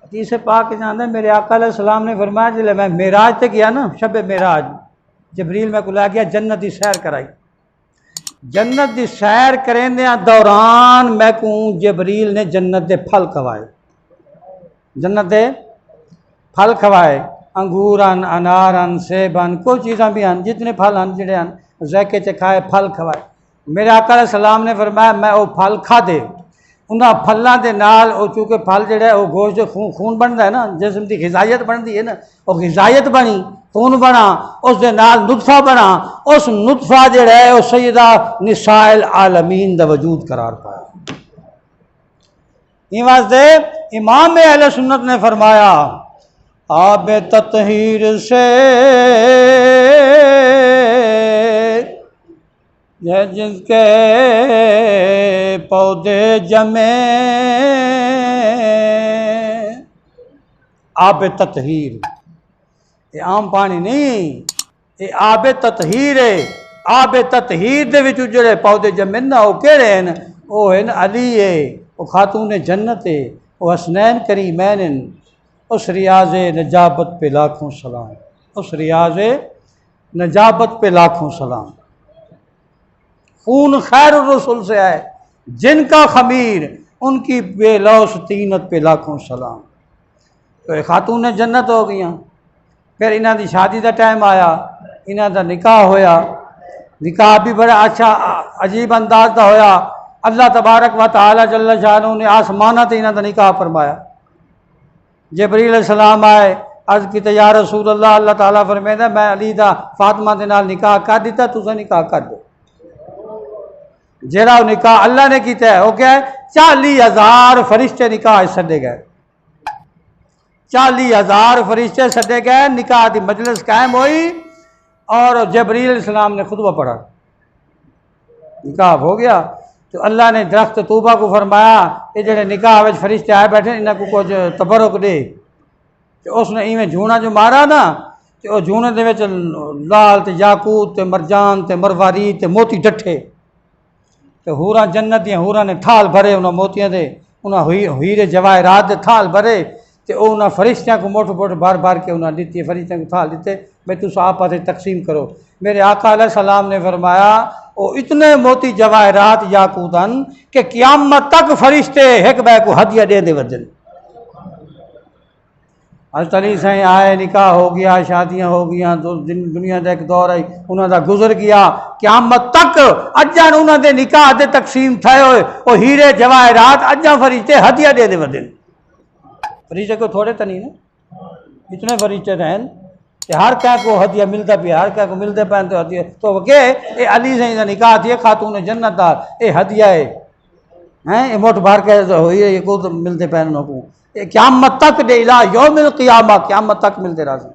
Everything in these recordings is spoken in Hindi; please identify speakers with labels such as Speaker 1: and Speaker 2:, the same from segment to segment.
Speaker 1: हदीस पाक जानते मेरे आका अलैहिस्सलाम ने फरमाया जिले मैं मेराज तक गया ना, शब मेराज जबरील मैं को लै गया, जन्नत की सैर कराई। जन्नत की सैर करेंदे दौरान मैं को जबरील ने जन्नत के फल खवाए, जन्नत के फल खवाए, अंगूर अन, अनार अन, सेब अन, कोई चीज़ा भी हैं, जितने फल हैं जोड़े हैं जैके च खाए, फल खवाए। मेरे आका अलैहिस्सलाम ने फरमाया मैं वो फल खाधे, उन्होंने फलों के नाल चूँकि फल जोड़ा वो गोश्त खून बनता है ना, जिसम की गिजायत बनती है ना, वो गिजायत बनी, खून बना, उस दे नाल नुतफा बना, उस नुतफा जोड़ा है वो सैयदा निसाइल आलमीन दा वजूद करार पाया। इस वास्ते इमाम अहले सुन्नत ने फरमाया आब ततहीर से जिसके पौधे जमे, आब ततहीर, ये आम पानी नहीं, ये आब ततहीर है। आब ततहीर दे विच जेड़े पौधे जमे ना वो केड़े हैं, वो है अली है, वो खातून जन्नत है, वो हसनैन करीमैन हैं, उस रियाज नजाबत पे लाखों सलाम, उस रियाज नजाबत पे लाखों सलाम। खून खैर रसूल से आए, जिनका खमीर उनकी बेलौस तीनत पे लाखों सलाम। तो खातून जन्नत हो गई। फिर इन्हों की शादी का टाइम आया, इन्हों का निकाह होया, निकाह भी बड़ा अच्छा अजीब अंदाज का होया। अल्लाह तबारक व तआला जल्ल शानहू ने आसमाना ते इन्हों का निकाह फरमाया। जबरील अलैहिस्सलाम आए, अर्ज की या रसूल अल्लाह, अल्लाह ताला फरमाता मैं अली दा फातिमा दे नाल निकाह कर दिता, तुसा निकाह कर दो। जेड़ा निकाह अल्लाह ने किया है वो क्या है, 40,000 फरिश्ते निकाह सदे गए, 40,000 फरिश्ते सदे गए, निकाह की मजलिस कायम हुई और जबरील अलैहिस्सलाम ने खुतबा पढ़ा, निकाह हो गया। तो अल्लाह ने दरख्त तूबा को फरमाया ये जेडे निकाह में फरिश्ते आए बैठे इन्हें को कुछ तबरुक दे। तो उसने इवें जूना जो मारा ना, तो वह जूने के लाल तो याकूत तो मरजान तो मरवारी तो मोती डठे, तो हूरा जन्नत दियाँ हूरा ने थाल भरे उन्होंने मोतियां दे, उन्हें हीरे जवाहरात दे थाल भरे, तो उन्होंने फरिश्तियाँ को मुठ मुठ भर भर के उन्हें दी, फरिश्तियाँ को थाल दिते भाई तुम आप पास तकसीम करो। मेरे आका अलैहिस्सलाम ने फरमाया वो इतने मोती जवाहरात याकूतन के क़यामत तक फरिश्ते एक बै को हदिया दे वजन। हज़रत अली साईं आए, निकाह हो गया, शादियाँ हो गई, दुनिया का एक दौर आई उन्होंने गुजर गया, क़यामत तक अजा उन्होंने निकाह दे तकसीम थे वो हीरे जवाहरात अजा फरिश्ते हदिया दे वजन। फरिश्ते को थोड़े तो नहीं ना, इतने फरिश्ते हैं, हर क्या को हदिया मिलता पिया, हर क्या को मिलते पैन तो हदिया तो के ये अली साईं का निकाह थी, खातून जन्नतदार ये हदिया है ये मुठ भर के हुई है, ये को तो मिलते पैन को क़यामत तक दे इला यौमिल क़ियामा, क़यामत तक मिलते रहा।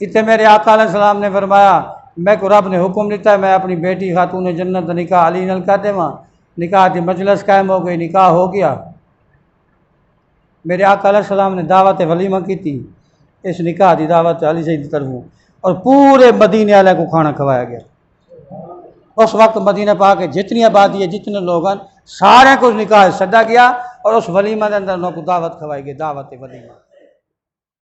Speaker 1: इतने मेरे आका अलैहिस्सलाम ने फरमाया मैं को रब ने हुक्म दिता है मैं अपनी बेटी खातून जन्नत निकाह अली नाल कर देवां। निकाह की मजलिस कायम हो गई, निकाह हो गया। मेरे आका अलैहिस्सलाम ने दावत वलीमा की थी, इस निकाह की दावत अली सईद की तरफों, और पूरे मदीने वाले को खाना खवाया गया। उस वक्त मदीना पाक के जितनी आबादी है, जितने लोग हैं, सारे को निकाह सदा गया और उस वलीमा के अंदर उन्होंने दावत खवाई गई, दावत वलीमा।